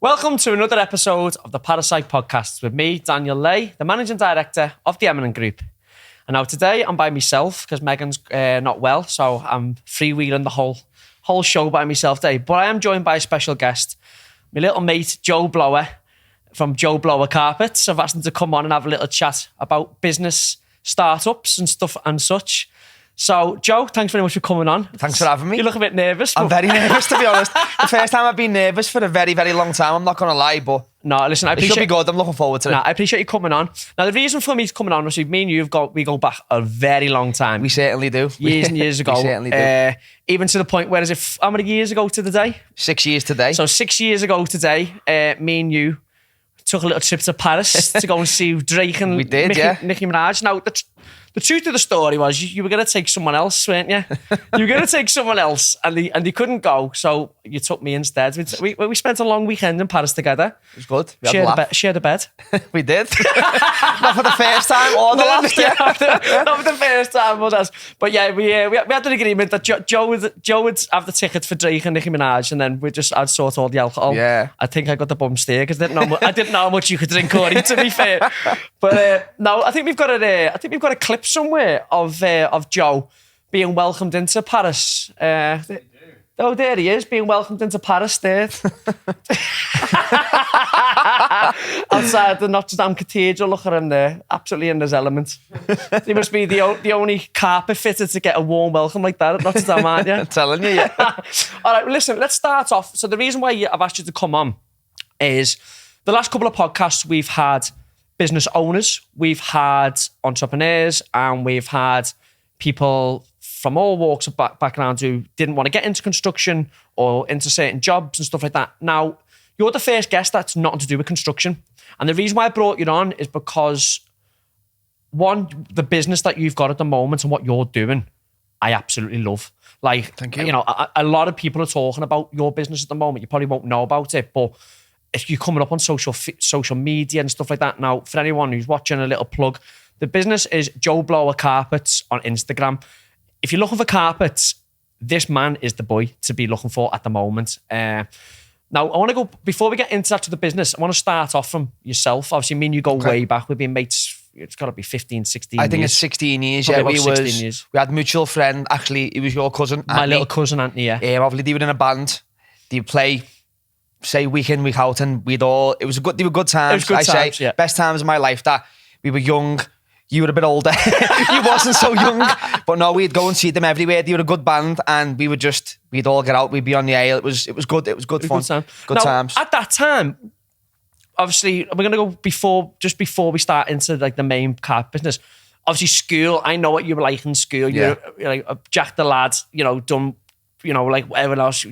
Welcome to another episode of the Parasite podcast with me, Daniel Lay, the managing director of the Eminent Group. And now today I'm by myself because Megan's not well, so I'm freewheeling the whole show by myself today. But I am joined by a special guest, my little mate Joe Blower from Joe Blower Carpets. I've asked him to come on and have a little chat about business, startups and stuff and such. So, Joe, thanks very much for coming on. Thanks for having me. You look a bit nervous. I'm very nervous, to be honest. The first time I've been nervous for a very, very long time. I'm not going to lie, but no, listen, I appreciate it should be good. I'm looking forward to it. I appreciate you coming on. Now, the reason for me coming on was me and you we go back a very long time. We certainly do. Years and years ago. We certainly do. Even to the point where, how many years ago to the day? 6 years today. So 6 years ago today, me and you took a little trip to Paris to go and see Drake and Nicki Minaj. Now, the truth of the story was you were going to take someone else, weren't you? You were going to take someone else and they couldn't go, so you took me instead. We spent a long weekend in Paris together. It was good. We had shared a bed. We did. Not for the first time or the last. Not for the first time or that. But yeah, we had an agreement that Joe would have the tickets for Drake and Nicki Minaj, and then I'd sort all the alcohol. Yeah. I think I got the bum steer because I didn't know how much you could drink, Corey, to be fair. But no, I think we've got a clip somewhere of Joe being welcomed into Paris. Oh, there he is, being welcomed into Paris there. Outside the Notre Dame Cathedral, look at him there, absolutely in his element. He must be the only carpet fitter to get a warm welcome like that at Notre Dame, aren't you? I'm telling you, yeah. All right, listen, let's start off. So the reason why I've asked you to come on is the last couple of podcasts we've had business owners, we've had entrepreneurs, and we've had people from all walks of backgrounds who didn't want to get into construction or into certain jobs and stuff like that. Now, you're the first guest that's nothing to do with construction. And the reason why I brought you on is because, one, the business that you've got at the moment and what you're doing, I absolutely love. Like, thank you. You know, a lot of people are talking about your business at the moment. You probably won't know about it, but if you're coming up on social media and stuff like that. Now, for anyone who's watching, a little plug, the business is Joe Blower Carpets on Instagram. If you're looking for carpets, this man is the boy to be looking for at the moment. Now, I want to go, before we get into that to the business, I want to start off from yourself. Obviously, me and you go way back. We've been mates, it's got to be 15, 16 years. I think it's 16 years, probably yeah. About 16 years. We had a mutual friend, actually, it was your cousin, My little cousin, Anthony, yeah. Obviously, they were in a band. They play, say, week in, week out, and they were good times. Yeah. Best times of my life, that we were young. You were a bit older. You wasn't so young. But no, we'd go and see them everywhere. They were a good band, and we'd all get out, we'd be on the aisle. It was good. It was good fun. Good times. At that time, obviously, we're going to go before we start into like the main carpet business. Obviously, school, I know what you were like in school. You're like a Jack the lad, done, like whatever else,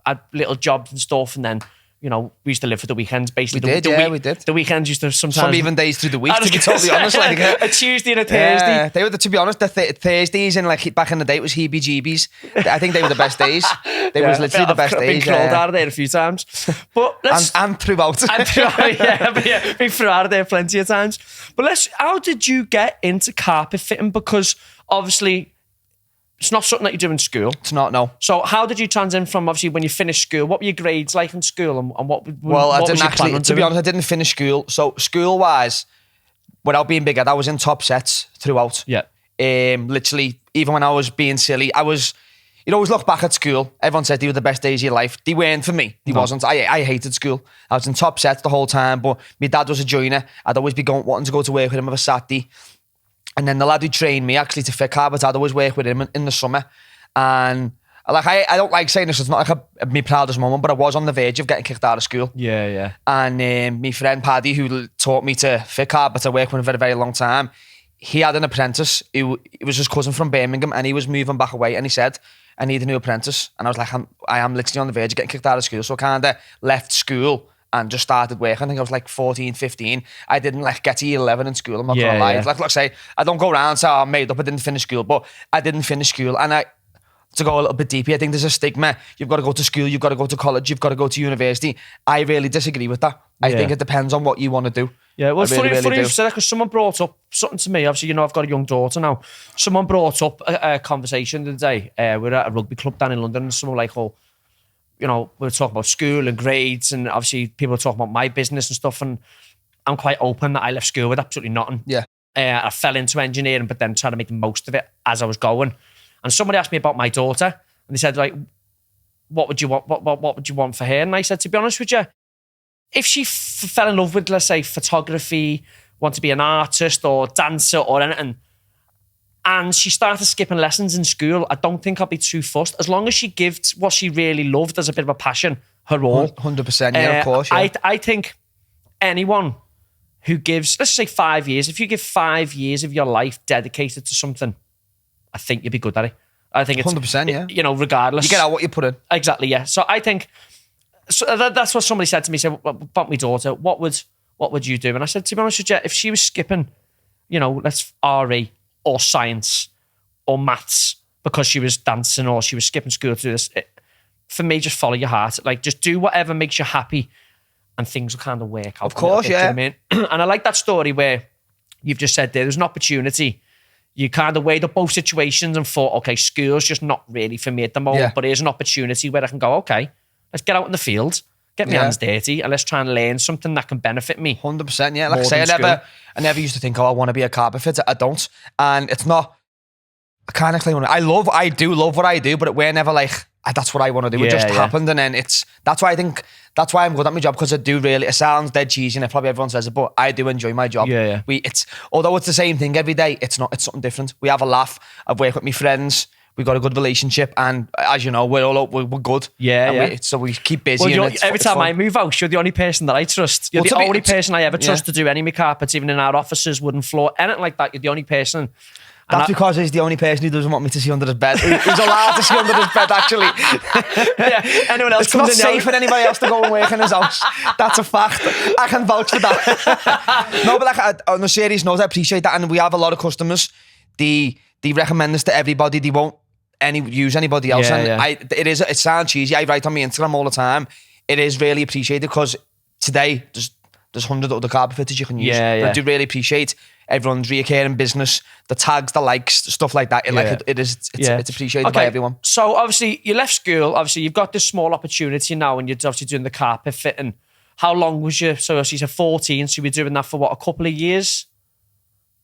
had little jobs and stuff, and then we used to live for the weekends, basically. We did. The weekends used to sometimes... Some even days through the week, to be totally honest. A Tuesday and a Thursday. Yeah, they were, to be honest, the Thursdays in, like, back in the day, it was heebie-jeebies. I think they were the best days. They was literally the best days. I've been crawled out of there a few times. But and throughout. Been through out of there plenty of times. But how did you get into carpet fitting? Because, obviously, it's not something that you do in school. It's not, no. So how did you transition from, obviously, when you finished school? What were your grades like in school, and what was your plan on to be honest, I didn't finish school. So school-wise, without being big, I was in top sets throughout. Yeah. Literally, even when I was being silly, you'd always look back at school. Everyone said they were the best days of your life. They weren't for me. They wasn't. I hated school. I was in top sets the whole time, but my dad was a joiner. I'd always be wanting to go to work with him of a Saturday. And then the lad who trained me actually to fit carpets, I'd always work with him in the summer. And I don't like saying this, it's not like my proudest moment, but I was on the verge of getting kicked out of school. Yeah. And my friend Paddy, who taught me to fit carpets, I worked with him for a very, very long time. He had an apprentice who was his cousin from Birmingham, and he was moving back away, and he said, I need a new apprentice. And I was like, I am literally on the verge of getting kicked out of school. So I kind of left school and just started working. I think I was like 14, 15. I didn't get to year 11 in school, I'm not going to lie. Like I say, I don't go around and say, I'm made up, I didn't finish school, but I didn't finish school. And to go a little bit deeper, I think there's a stigma. You've got to go to school, you've got to go to college, you've got to go to university. I really disagree with that. I think it depends on what you want to do. Yeah, well, really, funny do. you said that, because someone brought up something to me. Obviously, I've got a young daughter now. Someone brought up a conversation the other day. We were at a rugby club down in London, and someone like, we were talking about school and grades, and obviously people were talking about my business and stuff, and I'm quite open that I left school with absolutely nothing. Yeah. I fell into engineering, but then trying to make the most of it as I was going. And somebody asked me about my daughter, and they said, like, what would you want? What would you want for her? And I said, to be honest with you, if she fell in love with, let's say, photography, want to be an artist or dancer or anything, and she started skipping lessons in school, I don't think I'd be too fussed. As long as she gives what she really loved as a bit of a passion, her all. 100%, yeah, of course. Yeah. I think anyone who gives, let's say 5 years, if you give 5 years of your life dedicated to something, I think you'd be good at it. I think it's 100%, yeah. You know, regardless. You get out what you put in. Exactly, yeah. So I think that's what somebody said to me. Said, about my daughter, what would you do? And I said, to be honest with you, if she was skipping, let's RE or science or maths because she was dancing or she was skipping school to do this, for me, just follow your heart. Like, just do whatever makes you happy, and things will kind of work out. Of course, bit, yeah. You know what I mean? And I like that story where you've just said there's an opportunity. You kind of weighed up both situations and thought, okay, school's just not really for me at the moment, but here's an opportunity where I can go, okay, let's get out in the field, get my hands dirty, and let's try and learn something that can benefit me. 100%, yeah. Like I say, I never used to think, I want to be a carpet fitter. I don't. And it's not, I can't explain what I do love what I do, but we're never like, that's what I want to do. It just happened. And then that's why I'm good at my job, because I do really, it sounds dead cheesy and probably everyone says it, but I do enjoy my job. Yeah. Although it's the same thing every day, it's something different. We have a laugh. I've worked with my friends. We've got a good relationship, and as you know, we're good. Yeah. So we keep busy. Well, every time I move out, you're the only person that I trust. You're the only person I ever trust to do any of my carpets, even in our offices, wooden floor, anything like that. You're the only person. That's because he's the only person who doesn't want me to see under his bed. He's allowed to see under his bed, actually. Anyone else it's not safe for anybody else to go and work in his house. That's a fact. I can vouch for that. No, but like, on a serious note, I appreciate that. And we have a lot of customers. They recommend this to everybody. They won't use anybody else. It sounds cheesy. I write on my Instagram all the time. It is really appreciated, because today there's hundreds of other carpet fitters you can use. But I do really appreciate everyone's reoccurring business, the tags, the likes, stuff like that. It's appreciated by everyone. So obviously you left school. Obviously you've got this small opportunity now, and you're obviously doing the carpet fitting. How long was you? So obviously you're 14. So you were doing that for what, a couple of years?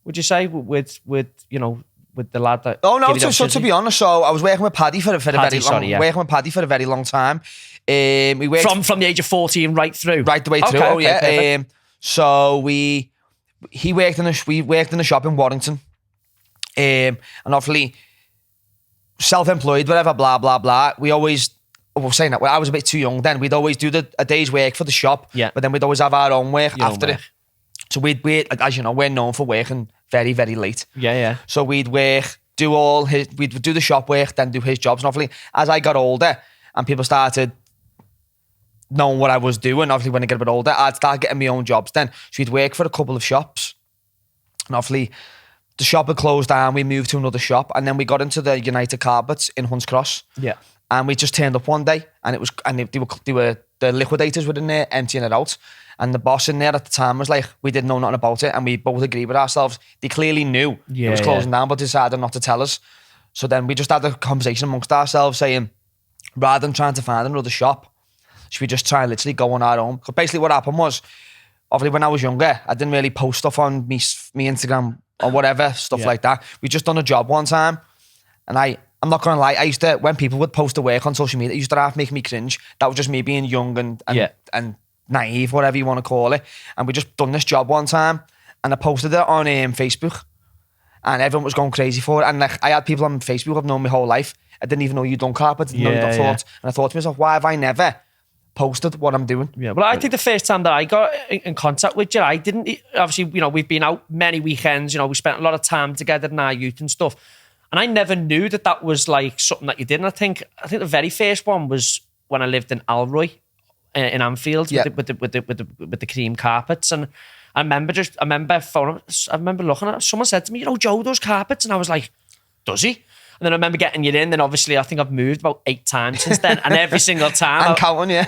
Would you say with the lad that? Oh no! So to be honest, so I was working with Paddy for a very long time. We worked from the age of 14 right through, right the way through. Okay, so we worked in a shop in Warrington, and obviously self-employed, whatever, blah blah blah. We always. Well, saying that, I was a bit too young then. We'd always do a day's work for the shop, but then we'd always have our own work after it. So we, as you know, we're known for working very, very late. Yeah. So we'd we'd do the shop work, then do his jobs. And obviously, as I got older and people started knowing what I was doing, obviously when I get a bit older, I'd start getting my own jobs then. So we'd work for a couple of shops. And obviously, the shop had closed down, we moved to another shop, and then we got into the United Carpets in Hunts Cross. Yeah. And we just turned up one day, and the liquidators were in there emptying it out. And the boss in there at the time was like, we didn't know nothing about it, and we both agreed with ourselves. They clearly knew it was closing down, but decided not to tell us. So then we just had a conversation amongst ourselves saying, rather than trying to find another shop, should we just try and literally go on our own? Because basically what happened was, obviously when I was younger, I didn't really post stuff on me Instagram or whatever, stuff like that. We just done a job one time, and I'm not going to lie, I used to, when people would post their work on social media, it used to half make me cringe. That was just me being young and naive, whatever you want to call it. And we just done this job one time, and I posted it on Facebook, and everyone was going crazy for it. And like, I had people on Facebook I've known my whole life. I didn't even know you'd done carpet. And I thought to myself, why have I never posted what I'm doing? Yeah, well, I think the first time that I got in contact with you, I didn't, obviously, we've been out many weekends, we spent a lot of time together in our youth and stuff. And I never knew that was like something that you did. And I think the very first one was when I lived in Alroy in Anfield with the cream carpets. And I remember looking at it. Someone said to me, Joe does carpets. And I was like, does he? And then I remember getting you in. Then obviously I think I've moved about 8 times since then. And every single time. I'm counting, yeah.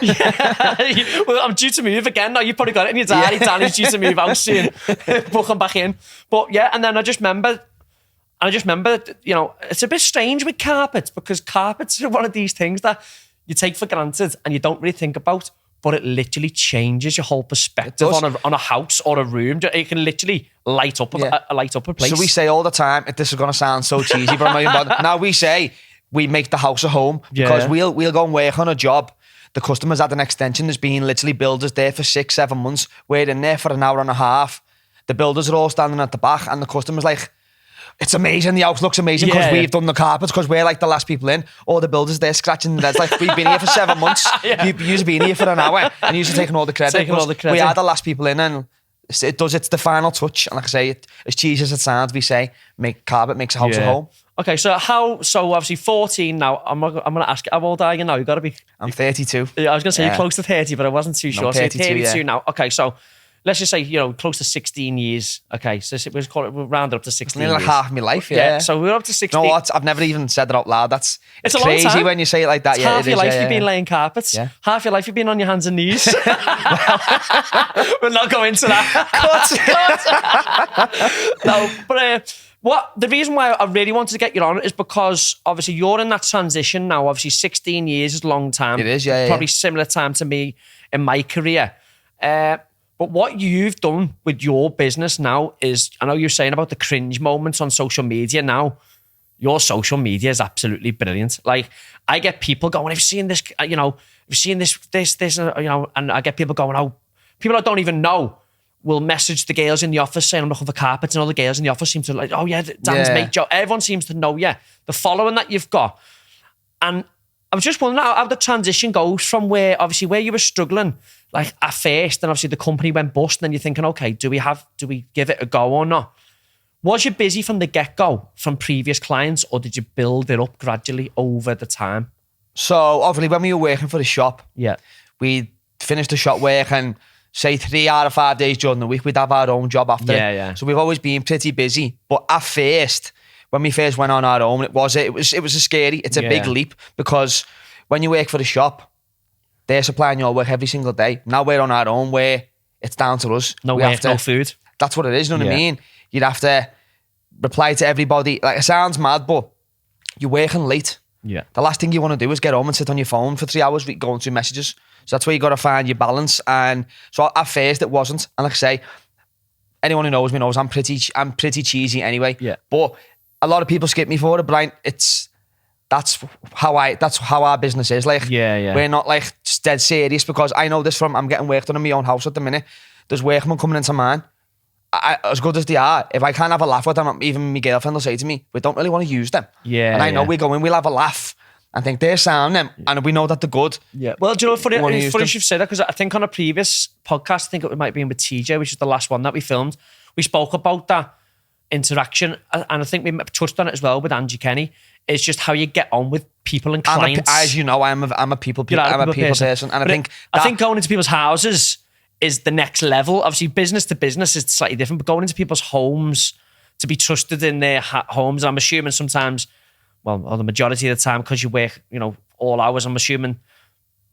Well, I'm due to move again now. You've probably got it in your diary. Danny's due to move out soon. Book him back in. But yeah, and then I just remember, it's a bit strange with carpets, because carpets are one of these things that you take for granted and you don't really think about, but it literally changes your whole perspective on a house or a room. It can literally light up a place. So we say all the time, this is going to sound so cheesy, but I'm not even bothered. Now we say we make the house a home because we'll go and work on a job. The customer's had an extension. There's been literally builders there for 6-7 months. We're in there for an hour and a half. The builders are all standing at the back and the customer's like, it's amazing. The house looks amazing because we've done the carpets, because we're like the last people in. All the builders there scratching their heads like, we've been here for 7 months. You've been here for an hour and you've taken all the credit. We are the last people in, and it's the final touch. And like I say, as cheesy as it sounds, we say, carpet makes a house a home. Okay, so obviously 14 now. I'm going to ask you, how old are you now? You got to be... I'm 32. I was going to say you're close to 30, but I wasn't too sure. 32, so you're 32 now. Okay, so let's just say, close to 16 years. Okay, so we'll round it up to 16 years. Nearly half my life, so we're up to 16. You know what? I've never even said that out loud. It's a long crazy time. When you say it like that. It's half your life you've been laying carpets. Yeah. Half your life you've been on your hands and knees. We'll not go into that. No, but... the reason why I really wanted to get you on is because obviously you're in that transition now. Obviously 16 years is a long time. It is, Probably similar time to me in my career. But what you've done with your business now is, I know you're saying about the cringe moments on social media now. Your social media is absolutely brilliant. Like, I get people going, I've seen this, I've seen this, and I get people going, oh, people I don't even know will message the girls in the office saying I'm looking for carpets, and all the girls in the office seem to like, oh yeah, Dan's mate Joe. Everyone seems to know, the following that you've got. And I was just wondering how the transition goes from where you were struggling, like at first, and obviously the company went bust, and then you're thinking, okay, do we give it a go or not? Was you busy from the get-go from previous clients, or did you build it up gradually over the time? So obviously when we were working for the shop, we finished the shop work, and say 3 out of 5 days during the week, we'd have our own job after. So we've always been pretty busy. But at first, when we first went on our own, it was a scary. It's a big leap, because when you work for the shop, they're supplying your work every single day. Now we're on our own, where it's down to us. No work, no food. That's what it is. You know what I mean? You'd have to reply to everybody. Like, it sounds mad, but you're working late. Yeah. The last thing you want to do is get home and sit on your phone for 3 hours going through messages. So that's where you got to find your balance. And so at first it wasn't. And like I say, anyone who knows me knows I'm pretty cheesy anyway. Yeah. But a lot of people skip me for it. But that's how our business is. Like, we're not like dead serious, because I know this I'm getting work done in my own house at the minute. There's workmen coming into mine. As good as they are, if I can't have a laugh with them, even my girlfriend will say to me, we don't really want to use them. And I know we go in, we'll have a laugh and think they're sound them, and we know that they're good. Well, do you know, it's funny you've said that, because I think on a previous podcast, I think it might be with TJ, which is the last one that we filmed, we spoke about that interaction, and I think we touched on it as well with Angie Kenny. It's just how you get on with people and clients. As you know, I'm a people person, and I think going into people's houses is the next level. Obviously, business to business is slightly different, but going into people's homes, to be trusted in their homes, I'm assuming sometimes, or the majority of the time, because you work, all hours, I'm assuming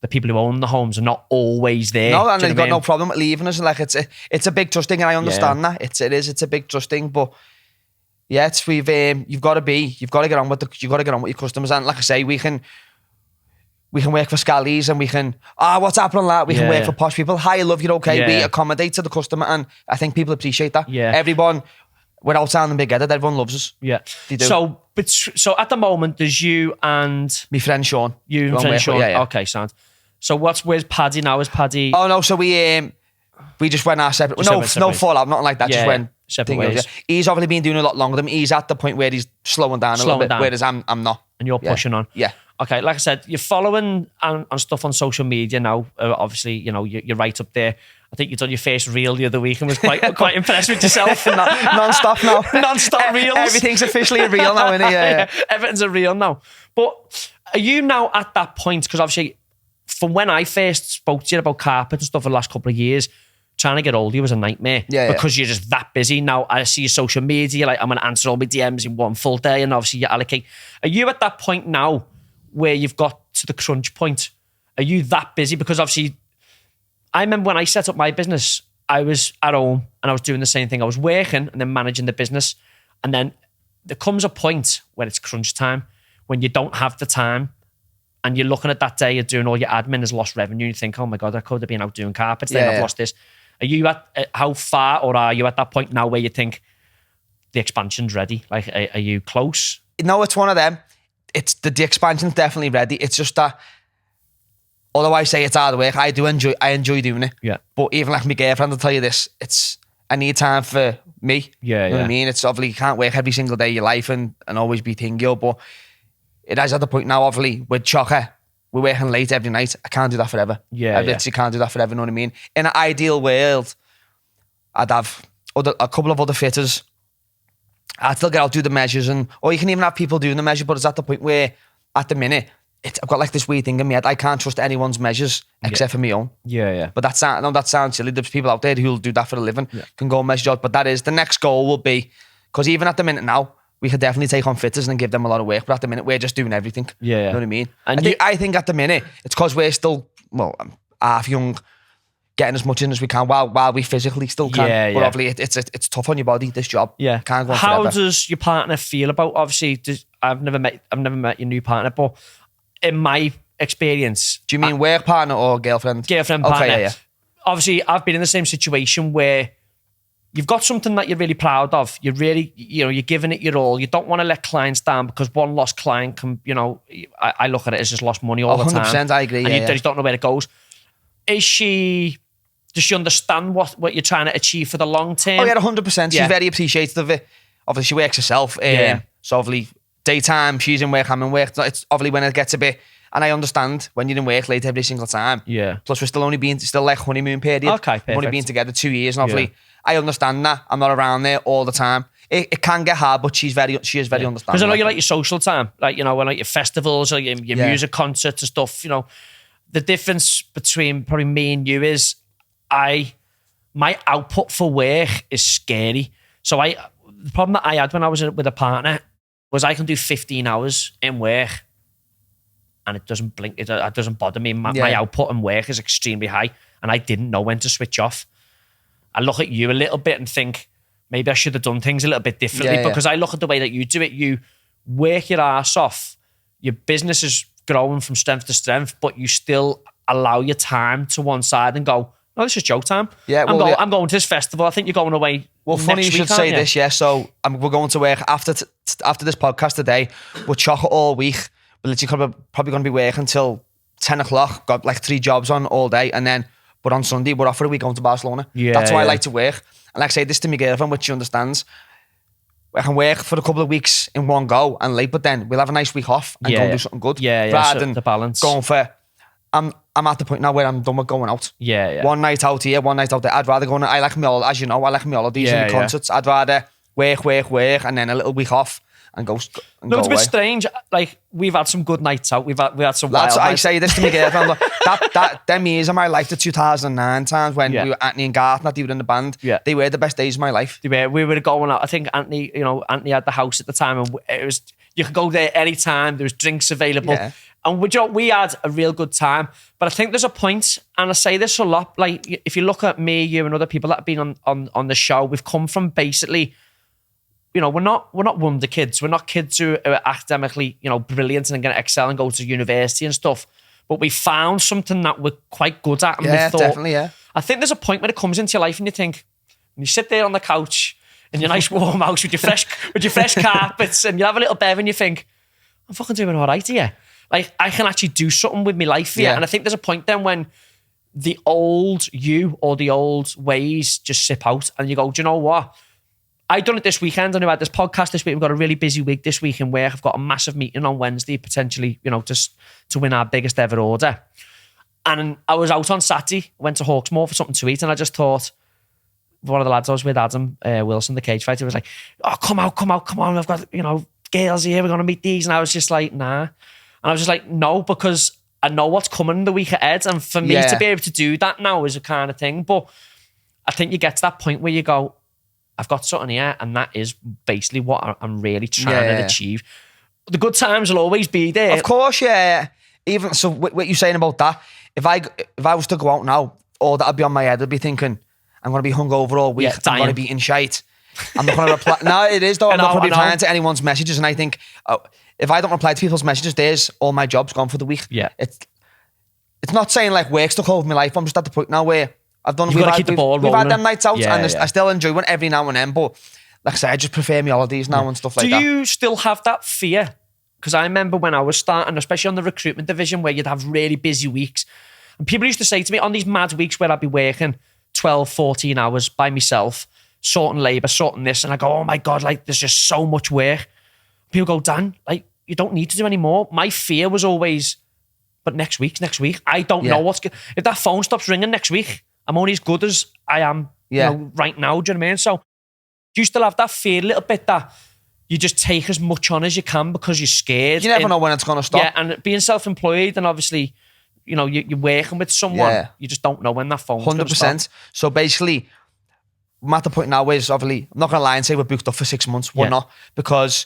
the people who own the homes are not always there. No, and they've got no problem with leaving us. Like, it's a big trust thing, and I understand that. It's a big trust thing, but you've got to get on with your customers, and like I say, we can work for scallies, and we can, what's happening, lad? We can work for posh people. Hi, love, you're okay. We accommodate to the customer, and I think people appreciate that. Everyone, without sounding big-headed, everyone loves us. They do. So at the moment, there's you and... my friend Sean. You and friend Sean. Okay, sound. So where's Paddy now? Is Paddy... Oh, no, so we just went our separate... No fallout, nothing like that. Just went... Separate ways. He's obviously been doing a lot longer than me. He's at the point where he's slowing down a little bit, whereas I'm not. And you're pushing on. Yeah. Okay, like I said, you're following on stuff on social media now. Obviously, you're right up there. I think you done your first reel the other week and was quite impressed with yourself. Non-stop now. Non-stop reels. Everything's officially a reel now, isn't it? Yeah. Everything's a reel now. But are you now at that point? Because obviously, from when I first spoke to you about carpet and stuff for the last couple of years, trying to get hold of you was a nightmare. Because you're just that busy. Now I see your social media, you're like, I'm going to answer all my DMs in one full day, and obviously you allocate. Are you at that point now where you've got to the crunch point? Are you that busy? Because obviously, I remember when I set up my business, I was at home and I was doing the same thing. I was working and then managing the business. And then there comes a point where it's crunch time, when you don't have the time and you're looking at that day, you're doing all your admin, has lost revenue, and you think, oh my God, I could have been out doing carpets, then I've lost this. Are you at, how far, or are you at that point now where you think the expansion's ready? Like, are you close? No, it's one of them. It's the expansion's definitely ready. It's just that, although I say it's hard work, I enjoy doing it. Yeah. But even like my girlfriend will tell you this, I need time for me. Yeah, you know what I mean? It's obviously, you can't work every single day of your life and always be thingy, but it is at the point now, obviously, with Chocker, we're working late every night. I can't do that forever. Yeah, I literally can't do that forever, you know what I mean? In an ideal world, I'd have a couple of other fitters. I'd still get out, do the measures, or you can even have people doing the measure, but it's at the point where, at the minute, I've got like this weird thing in my head. I can't trust anyone's measures except for my own. Yeah. But that sounds silly. There's people out there who'll do that for a living, can go and measure out. But that is, the next goal will be, because even at the minute now, we could definitely take on fitters and give them a lot of work. But at the minute, we're just doing everything. Yeah. You know what I mean? And I think at the minute, it's because we're still, half young, getting as much in as we can while we physically still can. Yeah, but obviously, it's tough on your body, this job. Yeah. Can't go on How forever. does your partner feel about, obviously, I've never met your new partner, but in my experience... Do you mean work partner or girlfriend? Girlfriend, partner. Okay, yeah. Obviously, I've been in the same situation where you've got something that you're really proud of. You're really, you're giving it your all. You don't want to let clients down, because one lost client can, I look at it as just lost money all the time. 100%, I agree, and yeah. you don't know where it goes. Does she understand what you're trying to achieve for the long term? Oh, yeah, 100%. She's Yeah. very appreciative of it. Obviously, she works herself. Yeah. So obviously, daytime, she's in work, I'm in work. It's obviously when it gets a bit... And I understand when you're in work late every single time. Yeah. Plus, we're still like honeymoon period. Okay, We've only perfect. been together 2 years, and obviously, I understand that. I'm not around there all the time. It can get hard, but she is very understanding. Because I know you like your social time, like, when like your festivals or your music concerts and stuff, the difference between probably me and you is my output for work is scary. So the problem that I had when I was with a partner was I can do 15 hours in work and it doesn't blink, it doesn't bother me. My output in work is extremely high, and I didn't know when to switch off. I look at you a little bit and think, maybe I should have done things a little bit differently, because I look at the way that you do it. You work your ass off. Your business is growing from strength to strength, but you still allow your time to one side and go, no, this is joke time. Yeah, I'm going to this festival. I think you're going away. Well, funny you should say this, yeah. So we're going to work after this podcast today. We're chocker all week. We're literally probably going to be working until 10 o'clock. Got like 3 jobs on all day. But on Sunday, we're off for a week going to Barcelona. Yeah, that's why I like to work. And like I say this to my girlfriend, which she understands. I can work for a couple of weeks in one go and late, but then we'll have a nice week off and go and do something good. Rather than the balance. Going for... I'm at the point now where I'm done with going out. Yeah. One night out here, one night out there. I'd rather go on... I like me all... As you know, I like me holidays and concerts. I'd rather work, and then a little week off and go No, it's a bit away. strange. Like, we've had some good nights out. We had some That's wild I nights. say this to my girlfriend. Them years of my life, the 2009 times when we were Anthony and Garth, not even in the band, they were the best days of my life. We were going out. I think Anthony had the house at the time, and it was, you could go there anytime. There was drinks available. Yeah. And we had a real good time. But I think there's a point, and I say this a lot, like, if you look at me, you and other people that have been on the show, we've come from basically, we're not wonder kids. We're not kids who are academically, brilliant and going to excel and go to university and stuff. But we found something that we're quite good at. And we thought, definitely, yeah. I think there's a point when it comes into your life and you think, and you sit there on the couch in your nice warm house with your fresh carpets, and you have a little bev and you think, I'm fucking doing all right here. Like, I can actually do something with my life here. Yeah. And I think there's a point then when the old you or the old ways just sip out and you go, do you know what? I done it this weekend. I know I had this podcast this week. We've got a really busy week this week in work. I've got a massive meeting on Wednesday, potentially, just to win our biggest ever order. And I was out on Saturday, went to Hawksmoor for something to eat, and I just thought, one of the lads I was with, Adam Wilson, the cage fighter, was like, oh, come on. I've got, girls here. We're going to meet these. And I was just like, nah. And I was just like, no, because I know what's coming the week ahead. And for me to be able to do that now is a kind of thing. But I think you get to that point where you go, I've got something here, and that is basically what I'm really trying to achieve. The good times will always be there. Of course, yeah. Even so, what you're saying about that, if I was to go out now, all that'd be on my head, I'd be thinking, I'm going to be hungover all week. I'm going to be in shite. I'm not going to reply. No, it is though. I'm not going to be replying to anyone's messages, and I think, if I don't reply to people's messages, there's all my jobs gone for the week. Yeah. It's not saying like work's took over my life. I'm just at the point now where I've done. You've got to keep the ball rolling. We've had them nights out, Yeah, and yeah. I still enjoy one every now and then. But like I said, I just prefer my holidays now and stuff like that. Do you still have that fear? Because I remember when I was starting, especially on the recruitment division, where you'd have really busy weeks. And people used to say to me, on these mad weeks where I'd be working 12, 14 hours by myself, sorting labour, sorting this, and I go, oh my God, like there's just so much work. People go, Dan, like you don't need to do any more. My fear was always, but next week. I don't know if that phone stops ringing next week, I'm only as good as I am right now. Do you know what I mean? So do you still have that fear a little bit that you just take as much on as you can because you're scared? You never know when it's going to stop. Yeah, and being self-employed and obviously, you're working with someone, you just don't know when that phone's going to stop. 100%. So basically, I'm at the point now where obviously, I'm not going to lie and say we're booked up for 6 months. We're not, because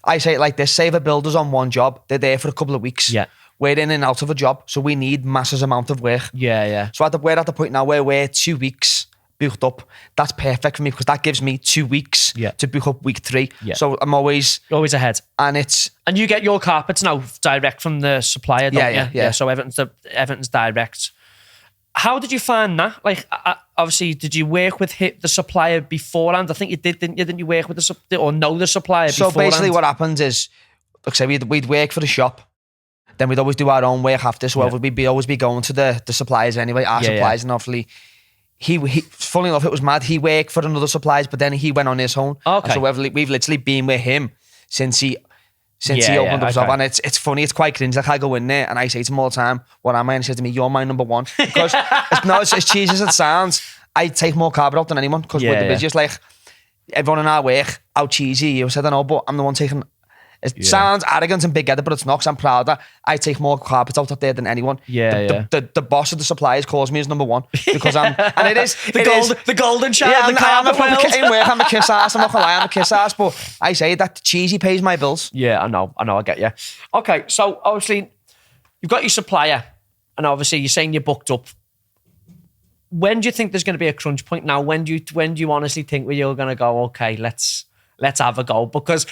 I say it like this, say the builder's on one job, they're there for a couple of weeks. Yeah. We're in and out of a job, so we need massive amount of work. Yeah. So we're at the point now where we're 2 weeks booked up. That's perfect for me because that gives me 2 weeks to book up week 3. Yeah. So I'm always ahead. And you get your carpets now direct from the supplier, don't you? Yeah. So everything's direct. How did you find that? Like, obviously, did you work with the supplier beforehand? I think you did, didn't you? Didn't you work with or know the supplier beforehand? So basically what happens is, like I say, we'd work for the shop. Then we'd always do our own work after. So we'd always be going to the suppliers anyway, our suppliers. And obviously, he funny enough, it was mad. He worked for another suppliers, but then he went on his own. Okay. And so we've literally been with him since he opened up shop. And it's funny, it's quite cringe. Like I go in there and I say to him all the time, what am I? And he says to me, you're my number one. Because it's as cheesy as it sounds, I take more carpet out than anyone because we're the busiest. Like everyone in our work, how cheesy you said, I know, but I'm the one taking. It sounds arrogant and big-headed, but it's not, because I'm proud that I take more carpets out there than anyone. The boss of the suppliers calls me as number one because I'm, and it is the golden child. Yeah, of the I'm a carpet world. in work, I'm a kiss ass. I'm not gonna lie, I'm a kiss ass, but I say that cheesy pays my bills. Yeah, I know, I get you. Okay, so obviously you've got your supplier, and obviously you're saying you're booked up. When do you think there's going to be a crunch point now? When do you honestly think where you're going to go, okay, let's have a go? Because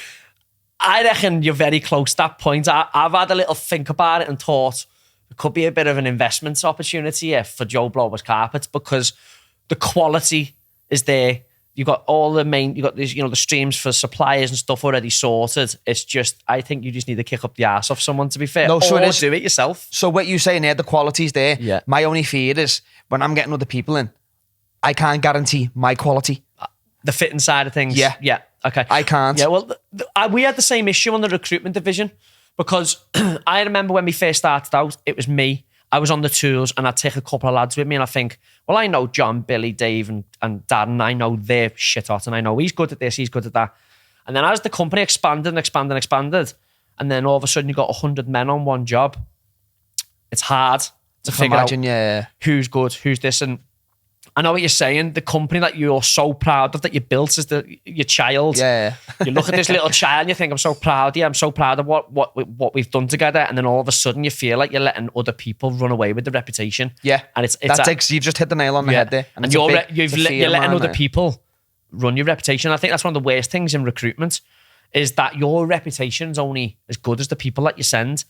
I reckon you're very close to that point. I've had a little think about it and thought it could be a bit of an investment opportunity here for Joe Blower's Carpets, because the quality is there. You've got these, the streams for suppliers and stuff already sorted. It's just, I think you just need to kick up the arse off someone, to be fair. No, so or do it yourself. So what you saying there, the quality's there. Yeah. My only fear is when I'm getting other people in, I can't guarantee my quality. The fitting side of things. Yeah. Okay. I can't. Yeah, well, we had the same issue on the recruitment division, because I remember when we first started out, it was me. I was on the tools and I'd take a couple of lads with me and I think, well, I know John, Billy, Dave and Darren. I know they're shit hot and I know he's good at this, he's good at that. And then as the company expanded, and then all of a sudden you got 100 men on one job, it's hard to figure out who's good, who's this. And I know what you're saying. The company that you're so proud of, that you built as your child. Yeah. You look at this little child and you think, I'm so proud of you. I'm so proud of what we've done together. And then all of a sudden you feel like you're letting other people run away with the reputation. Yeah. And you've just hit the nail on the head there. And you're letting other people run your reputation. I think that's one of the worst things in recruitment, is that your reputation's only as good as the people that you send.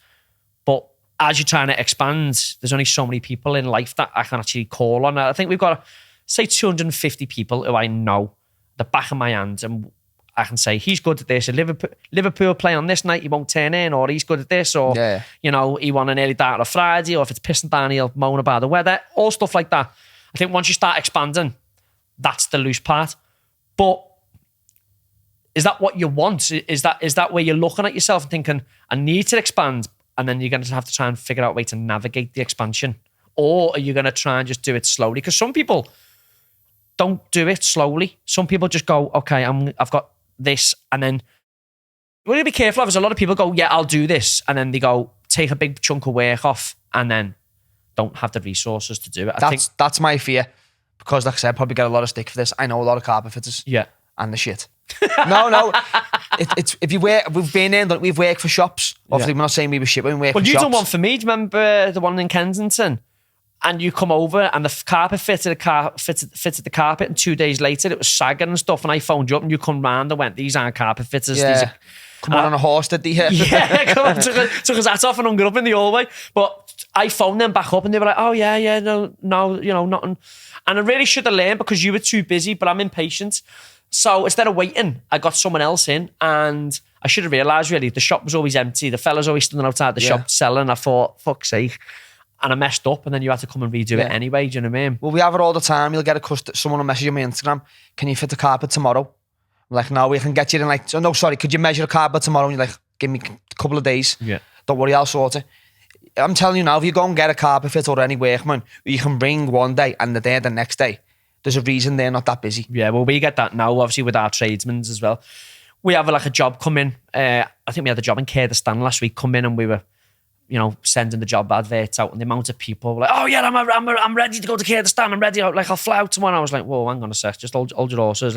But as you're trying to expand, there's only so many people in life that I can actually call on. I think we've got, say, 250 people who I know the back of my hand, and I can say, he's good at this. Liverpool play on this night, he won't turn in, or he's good at this, or, he won an early dart on a Friday, or if it's pissing down, he'll moan about the weather, all stuff like that. I think once you start expanding, that's the loose part. But is that what you want? Is that where you're looking at yourself and thinking, I need to expand, and then you're going to have to try and figure out a way to navigate the expansion? Or are you going to try and just do it slowly? Because some people don't do it slowly. Some people just go, okay, I've got this, and then what you be careful of is a lot of people go, yeah, I'll do this, and then they go take a big chunk of work off and then don't have the resources to do it. That's my fear, because like I said, I probably get a lot of stick for this. I know a lot of carpet fitters. Yeah. And the shit. No. It's if you work, we've worked for shops. Obviously, we're not saying we were shit, but we work for shops. Well, you done one for me. Do you remember the one in Kensington? And you come over and the carpet fitted the carpet, and 2 days later it was sagging and stuff. And I phoned you up and you come round and went, these aren't carpet fitters. Yeah. These are Come on a horse, did he? Yeah, come on, took his hat off and hung it up in the hallway. But I phoned them back up and they were like, oh yeah, no, you know, nothing. And I really should have learned because you were too busy, but I'm impatient. So instead of waiting, I got someone else in, and I should have realised really the shop was always empty. The fella's always standing outside the shop selling. I thought, fuck's sake. And I messed up, and then you had to come and redo it anyway. Do you know what I mean? Well, we have it all the time. You'll get someone will message me on Instagram. Can you fit the carpet tomorrow? I'm like, no, we can get you in like, so no, sorry, could you measure the carpet tomorrow? And you're like, give me a couple of days. Yeah. Don't worry, I'll sort it. I'm telling you now, if you go and get a carpet fit or any workman, you can bring one day and they're there the next day. There's a reason they're not that busy. Yeah, well, we get that now, obviously, with our tradesmen as well. We have like a job come in. I think we had a job in Kurdistan last week come in, and we were, you know, sending the job adverts out, and the amount of people were like, oh yeah, I'm ready to go to Kurdistan. I'm ready. Like, I'll fly out tomorrow. I was like, whoa, hang on a sec. Just hold your horses.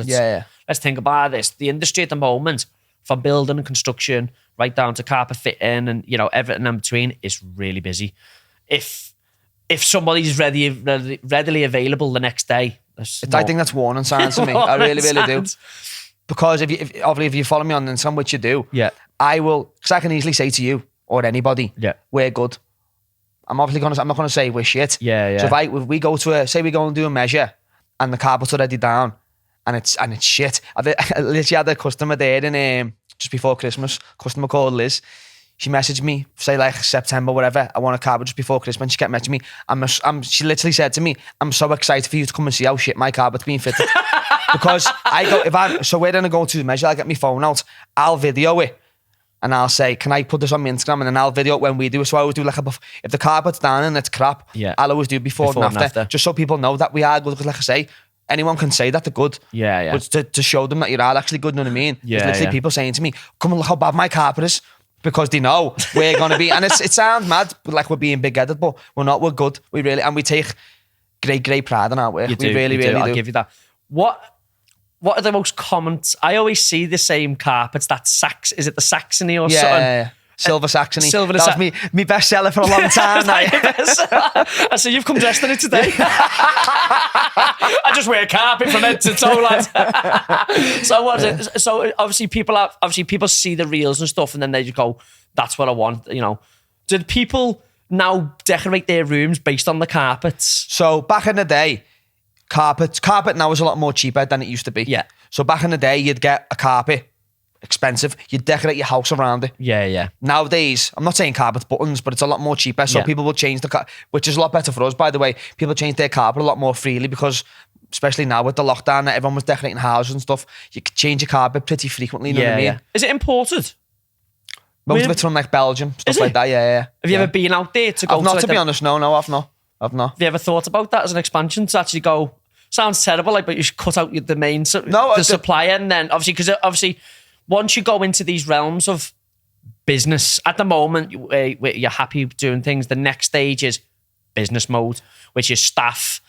Let's think about this. The industry at the moment, from building and construction, right down to carpet fitting and, you know, everything in between, is really busy. If somebody's readily available the next day, I think that's warning signs to me. I really do. Because if you follow me on Instagram, which you do, I will, because I can easily say to you or anybody, we're good. I'm not going to say we're shit. So if we go to say we go and do a measure and the carpet's already down and it's shit. I literally had a customer there in just before Christmas, customer called Liz. She messaged me, say like September, whatever. I want a carpet just before Christmas. She kept messaging me. She literally said to me, I'm so excited for you to come and see how shit my carpet's being fitted. Because so we're going to go to the measure, I'll get my phone out, I'll video it, and I'll say, can I put this on my Instagram? And then I'll video it when we do it. So I always do like if the carpet's down and it's crap, I'll always do before and after, just so people know that we are good. Because like I say, anyone can say that they're good. But to show them that you're actually good, you know what I mean? There's literally people saying to me, come and look how bad my carpet is. Because they know we're going to be, and it sounds mad, like we're being big-headed, but we're not, we're good. And we take great pride in our work. We really do. I'll give you that. What are the most common, I always see the same carpets, is it the Saxony or something? Yeah. Silver Saxony. That was me best seller for a long time now. I see you've come dressed in it today. I just wear carpet from head to toe, lad. So what is it? So obviously people see the reels and stuff, and then they just go, "That's what I want." You know, did people now decorate their rooms based on the carpets? So back in the day, carpet now is a lot more cheaper than it used to be. Yeah. So back in the day, you'd get a carpet. Expensive. You decorate your house around it. Yeah. Nowadays, I'm not saying carpet buttons, but it's a lot more cheaper. So people will change which is a lot better for us, by the way. People change their carpet a lot more freely because, especially now with the lockdown, everyone was decorating houses and stuff. You can change your carpet pretty frequently. You know what I mean? Is it imported? Most of it's from like Belgium, stuff like that. Yeah. Have you ever been out there to go? I've not, to be honest. No, I've not. Have you ever thought about that as an expansion to actually go? Sounds terrible, like, but you should cut out the main the supplier, and then obviously. Once you go into these realms of business, at the moment, you're happy doing things. The next stage is business mode, which is staff,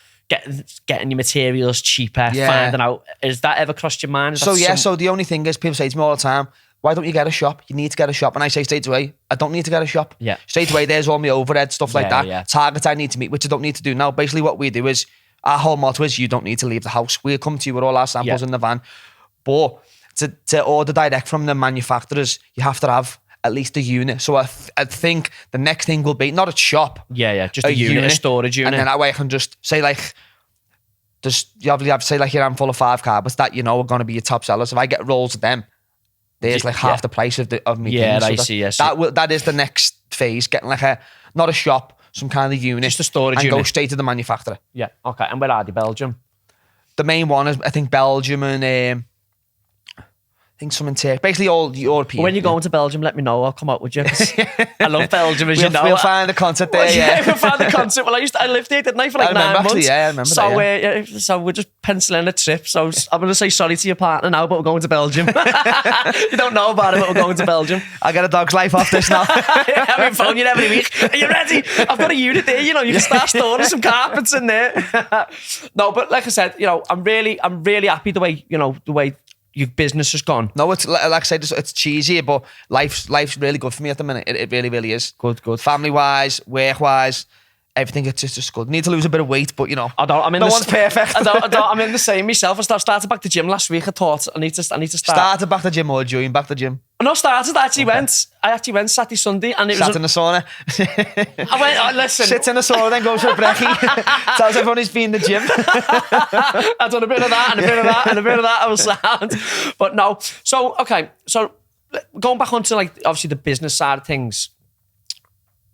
getting your materials cheaper, finding out. Has that ever crossed your mind? So the only thing is, people say to me all the time, why don't you get a shop? You need to get a shop. And I say straight away, I don't need to get a shop. Yeah. Straight away, there's all my overhead, stuff like that. Yeah. Targets I need to meet, which I don't need to do now. Basically, what we do is, our whole motto is, you don't need to leave the house. We'll come to you with all our samples in the van. But to order direct from the manufacturers, you have to have at least a unit. So I think the next thing will be not a shop. Just a unit, a storage unit. And then that way I can just say like, you obviously have to say like your handful of 5 carpets that you know are going to be your top sellers. If I get rolls of them, there's like half the price of me. Yeah, I see. Yes. That is the next phase. Getting like not a shop, some kind of unit, just a storage and unit. go straight to the manufacturer. Yeah. Okay. And where are they? Belgium. The main one is I think Belgium and. I think some in Turkey. Basically all European. When you go into Belgium, let me know. I'll come out with you. I love Belgium, as you know. We'll find the concert there, we'll find the concert. Well, I lived there, didn't I, for like 9 months? I remember that, So we're just penciling a trip. So I'm going to say sorry to your partner now, but we're going to Belgium. You don't know about it, but we're going to Belgium. I get a dog's life off this now. I've been phoning you every week. Are you ready? I've got a unit there, you know, you can start storing some carpets in there. No, but like I said, you know, I'm really happy the way your business has gone. No, it's like I said, it's cheesy, but life's really good for me at the minute. It really is. Good. Family wise, work wise, everything gets just good. Need to lose a bit of weight, but no one's perfect. I'm in the same myself. I started back to gym last week. I thought I need to start. Started back to gym or joined back to gym? No, started. I actually went Saturday, Sunday, and it Sat in the sauna. I went. Listen, sits in the sauna, then goes for a brekkie. Tells everyone he's been in the gym. I've done a bit of that and a bit of that and a bit of that. I was sound, but no. So okay, so going back onto like obviously the business side of things,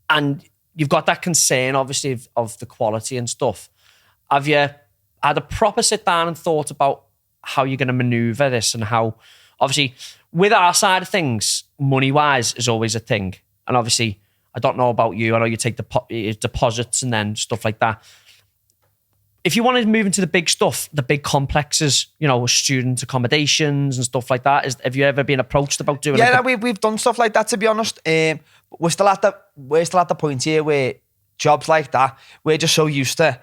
and you've got that concern, obviously, of the quality and stuff. Have you had a proper sit down and thought about how you're going to maneuver this and how, obviously, with our side of things, money-wise is always a thing. And obviously, I don't know about you. I know you take deposits and then stuff like that. If you wanted to move into the big stuff, the big complexes, student accommodations and stuff like that, have you ever been approached about doing? Yeah, we've done stuff like that, to be honest. We're still at the point here where jobs like that, we're just so used to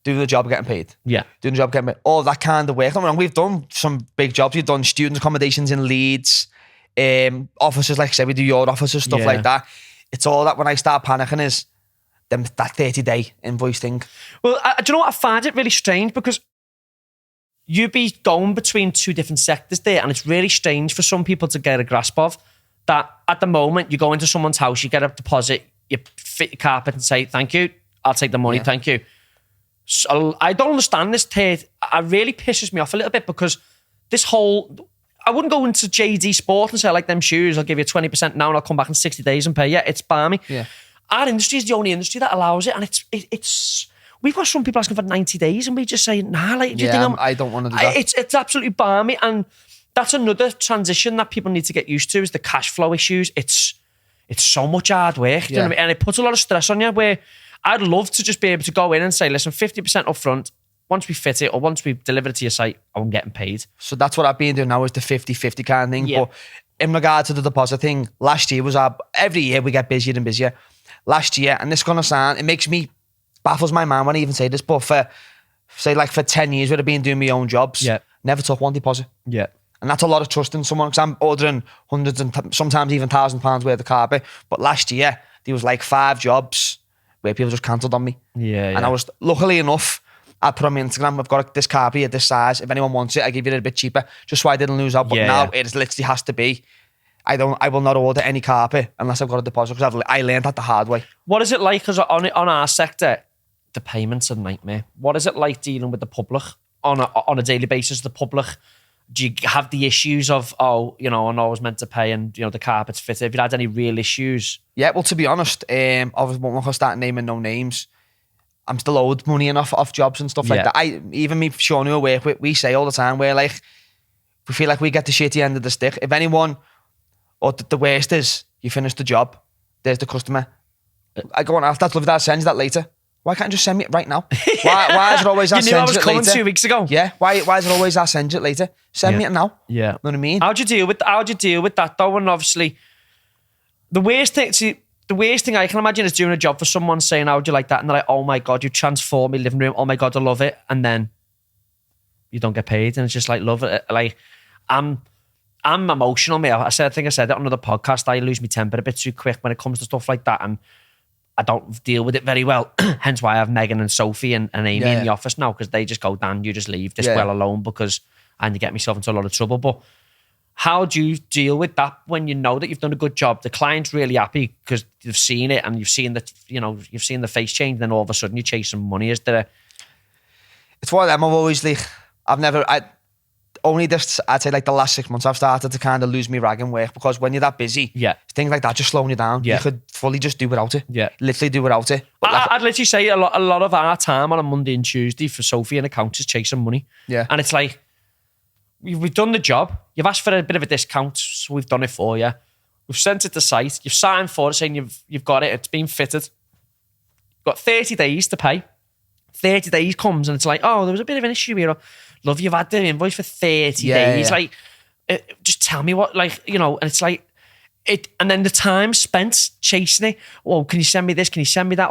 doing the job, getting paid. Yeah, doing the job, getting paid. All that kind of work. I mean, we've done some big jobs. We've done student accommodations in Leeds, offices, like I said, we do your offices, stuff like that. It's all that when I start panicking is that 30-day invoice thing. Well, do you know what? I find it really strange because you'd be going between two different sectors there, and it's really strange for some people to get a grasp of that. At the moment, you go into someone's house, you get a deposit, you fit your carpet and say, thank you, I'll take the money, thank you. So I don't understand this, Tate. It really pisses me off a little bit because this whole... I wouldn't go into JD Sport and say, I like them shoes, I'll give you 20% now and I'll come back in 60 days and pay you. It's balmy. Yeah. Our industry is the only industry that allows it, and it's we've got some people asking for 90 days and we just say, nah, like, do you think I don't want to do that. It's absolutely balmy, and that's another transition that people need to get used to is the cash flow issues. It's so much hard work, do you know what I mean? And it puts a lot of stress on you, where I'd love to just be able to go in and say, listen, 50% up front, once we fit it or once we deliver it to your site, I'm getting paid. So that's what I've been doing now, is the 50-50 kind of thing. Yeah. But in regard to the deposit thing, last year was every year we get busier and busier. Last year, and this is going to sound, baffles my mind when I even say this, but for 10 years where I've been doing my own jobs, never took one deposit. Yeah. And that's a lot of trust in someone, because I'm ordering hundreds and sometimes even £1,000 worth of carpet. But last year, there was like 5 jobs where people just cancelled on me. Yeah. And I was, luckily enough, I put on my Instagram, I've got this carpet at this size. If anyone wants it, I give you it a bit cheaper, just so I didn't lose out. But now it literally has to be, I will not order any carpet unless I've got a deposit, because I learned that the hard way. What is it like, because on our sector, the payments are a nightmare. What is it like dealing with the public on a daily basis? The public, do you have the issues of, I know I was meant to pay and, the carpet's fitted? Have you had any real issues? Yeah, well, to be honest, obviously, when I start naming no names, I'm still owed money enough off jobs and stuff like that. Even me, Sean, who I work with, we say all the time, we're like, we feel like we get the shitty end of the stick. If anyone, or the worst is, you finish the job, there's the customer. I go on, that's lovely, I'll send you that later. Why can't you just send me it right now? Why is it always I'll send it later? You knew I was coming 2 weeks ago. Yeah, why is it always I'll send it later? Send me it now. Yeah. You know what I mean? How'd you deal with that though? And obviously, the worst thing I can imagine is doing a job for someone saying, how'd you like that? And they're like, oh my God, you transformed my living room. Oh my God, I love it. And then you don't get paid. And it's just like, love it. Like, I'm emotional, mate. I think I said it on another podcast. I lose my temper a bit too quick when it comes to stuff like that. And I don't deal with it very well. Hence why I have Megan and Sophie and Amy in the office now, because they just go, Dan, you just leave this well alone, because I need to get myself into a lot of trouble. But how do you deal with that when you know that you've done a good job? The client's really happy because you've seen it and you've seen that, you've seen the face change, and then all of a sudden you're chasing money. Is there It's one of them. I've always I'd say like the last 6 months I've started to kind of lose me rag in work, because when you're that busy, things like that just slowing you down. You could fully just do without it. Literally do without it. I'd literally say a lot of our time on a Monday and Tuesday for Sophie and accounts is chasing money. And it's like, we've done the job. You've asked for a bit of a discount, so we've done it for you. We've sent it to site. You've signed for it saying you've got it. It's been fitted. You've got 30 days to pay. 30 days comes and it's like, oh, there was a bit of an issue here. Love, you've had the invoice for 30 days. Like, just tell me what, and it's like, and then the time spent chasing it. Oh, can you send me this? Can you send me that?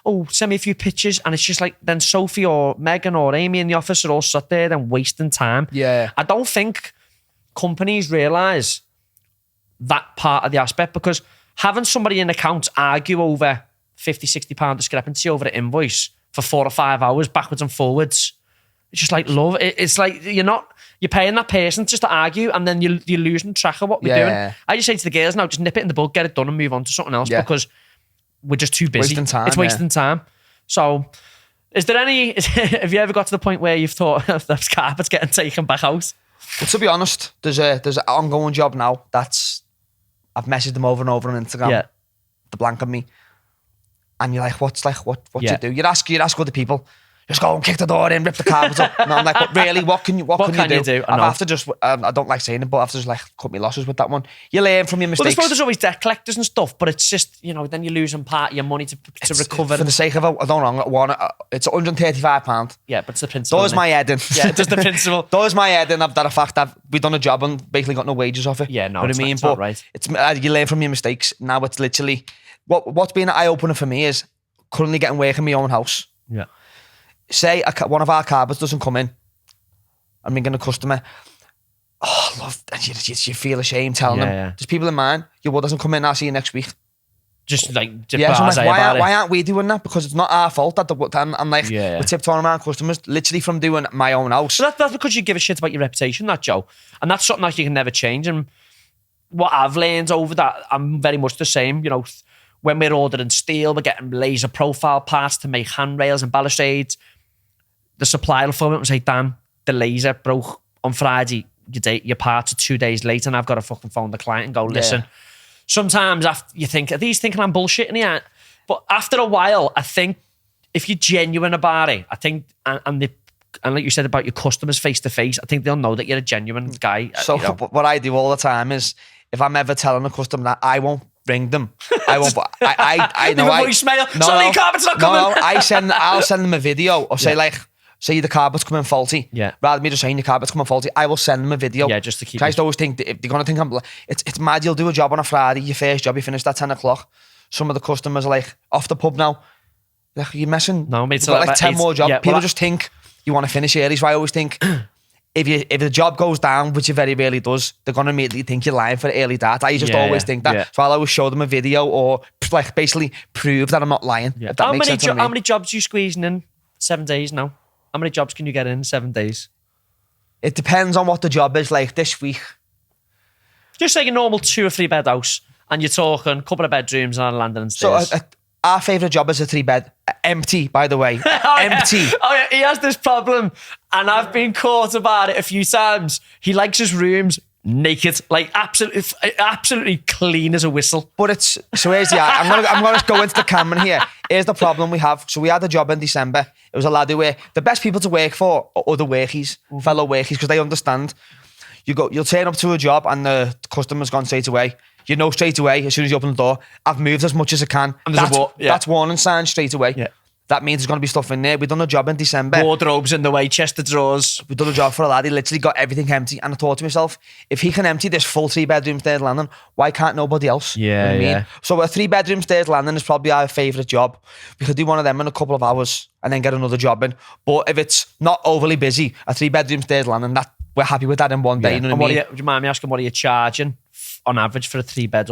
Or send me a few pictures. And it's just like, then Sophie or Megan or Amy in the office are all sat there then wasting time. I don't think companies realise that part of the aspect, because having somebody in accounts argue over £50, £60 discrepancy over an invoice for 4 or 5 hours backwards and forwards. It's just like love. It's like you're paying that person just to argue, and then you're losing track of what we're doing. I just say to the girls now, just nip it in the bud, get it done, and move on to something else because we're just too busy. Wasting time. It's wasting time. So, is there any? Have you ever got to the point where you've thought those carpets getting taken back out? Well, to be honest, there's an ongoing job now that's I've messaged them over and over on Instagram. Yeah. The blank on me, and you're like, what you do? You ask other people. Just go and kick the door in, rip the carpet up. And I'm like, but really, what can you do? I have to just, I don't like saying it, but I have to just like cut my losses with that one. You learn from your mistakes. Well, there's always debt collectors and stuff, but it's just, then you're losing part of your money to recover. For the sake of it, I don't know, it's £135. Yeah, but it's the principle. Does my head in. Yeah, does the principle. Does my head in of that fact that we've done a job and basically got no wages off it. Yeah, no, it's not right. It's, you learn from your mistakes. Now it's literally, what's been an eye-opener for me is currently getting work in my own house. Yeah. Say one of our carpets doesn't come in. I'm ringing a customer. Oh, love, and you feel ashamed telling them. Yeah. There's people in mind. Your wood doesn't come in. I'll see you next week. Just like, so I'm like, why aren't we doing that? Because it's not our fault that I'm like, we're tiptoeing around customers literally from doing my own house. So that's because you give a shit about your reputation, that Joe, and that's something that you can never change. And what I've learned over that, I'm very much the same. When we're ordering steel, we're getting laser profile parts to make handrails and balustrades. The supplier will phone up and say, Dan, the laser broke on Friday. Your parts are 2 days late, and I've got to fucking phone the client and go, listen. Sometimes after you think, are these thinking I'm bullshitting here? But after a while, I think if you're genuine about it, I think, and like you said about your customers face to face, I think they'll know that you're a genuine guy. So what I do all the time is, if I'm ever telling a customer that, I won't ring them. I won't. I know. Voicemail. Sorry, your carpet's not coming. No, I'll send them a video or say say the carpet's coming faulty. Yeah. Rather than me just saying the carpet's coming faulty, I will send them a video. Yeah, just to keep. I just always think that if they're gonna think it's mad. You'll do a job on a Friday, your first job, you finish at 10 o'clock. Some of the customers are like off the pub now. Like, you're messing. No, mate. You've got like 10 more jobs. Yeah, people just think you want to finish early. So I always think if the job goes down, which it very rarely does, they're gonna immediately think you're lying for the early dart. I just always think that. Yeah. So I'll always show them a video or like basically prove that I'm not lying. Yeah. How many jobs are you squeezing in 7 days now? How many jobs can you get in 7 days? It depends on what the job is. Like this week, just like a normal 2 or 3 bed house, and you're talking a couple of bedrooms and a landing and stairs. So our favourite job is a 3-bed. Empty, by the way. Empty. Yeah. Oh yeah, he has this problem, and I've been caught about it a few times. He likes his rooms naked, like absolutely clean as a whistle. But so here's I'm gonna go into the camera here. Here's the problem we have. So we had a job in December. It was a lad who were the best people to work for are other workies, fellow workies, because they understand. You'll turn up to a job and the customer's gone straight away. You know straight away as soon as you open the door, I've moved as much as I can. And that's warning sign straight away. Yeah. That means there's going to be stuff in there. We've done a job in December. Wardrobes in the way, chest of drawers. We've done a job for a lad. He literally got everything empty. And I thought to myself, if he can empty this full 3-bedroom stairs landing, why can't nobody else? Yeah, you know what I mean? So a 3-bedroom stairs landing is probably our favourite job. We could do one of them in a couple of hours and then get another job in. But if it's not overly busy, a 3-bedroom stairs landing, that we're happy with that in one day. You know what I mean? Do you mind me asking, what are you charging on average for a 3-bed?